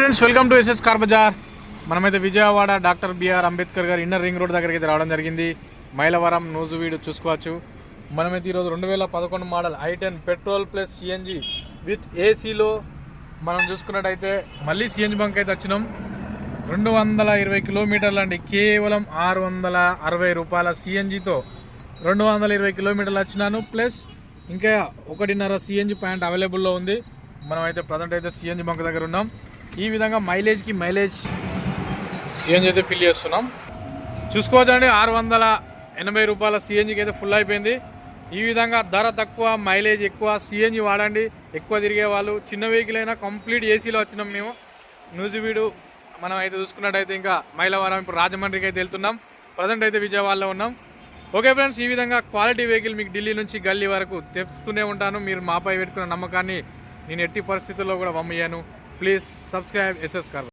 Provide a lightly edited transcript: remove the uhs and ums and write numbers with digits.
Friends, welcome to SS car bazaar. మనమైతే Vijayawada doctor BR Ambedkar గారు inner ring road దగ్గరికి అయితే రావడం జరిగింది. మైలవరం నూజువీడు చూసుకోవచ్చు. మనమైతే ఈరోజు 2011 model i10 petrol plus CNG with ఏసీలో మనం చూసుకున్నట్టయితే మళ్ళీ సిఎన్జి బంక్ అయితే వచ్చినాం. 220 కిలోమీటర్లు అండి. కేవలం 660 రూపాయల సిఎన్జితో 220 కిలోమీటర్లు వచ్చినాను. ప్లస్ ఇంకా 1.5 సిఎన్జి పాయింట్ అవైలబుల్లో ఉంది. మనమైతే ప్రజెంట్ అయితే సిఎన్జి బంక్ దగ్గర ఉన్నాం. ఈ విధంగా మైలేజ్ సిఎన్జి అయితే ఫిల్ చేస్తున్నాం. చూసుకోవచ్చండి, 680 రూపాయల సిఎన్జికి అయితే ఫుల్ అయిపోయింది. ఈ విధంగా ధర తక్కువ, మైలేజ్ ఎక్కువ, సిఎన్జి వాడండి. ఎక్కువ తిరిగే వాళ్ళు, చిన్న వెహికల్ అయినా కంప్లీట్ ఏసీలో వచ్చినాం మేము. నూజివీడు మనం అయితే చూసుకున్నట్టయితే ఇంకా మైలవరం, ఇప్పుడు రాజమండ్రికి అయితే వెళ్తున్నాం. ప్రజెంట్ అయితే విజయవాడలో ఉన్నాం. ఓకే ఫ్రెండ్స్, ఈ విధంగా క్వాలిటీ వెహికల్ మీకు ఢిల్లీ నుంచి గల్లీ వరకు తెస్తూనే ఉంటాను. మీరు మాపై పెట్టుకున్న నమ్మకాన్ని నేను ఎట్టి పరిస్థితుల్లో కూడా పంపించాను. Please subscribe SS car.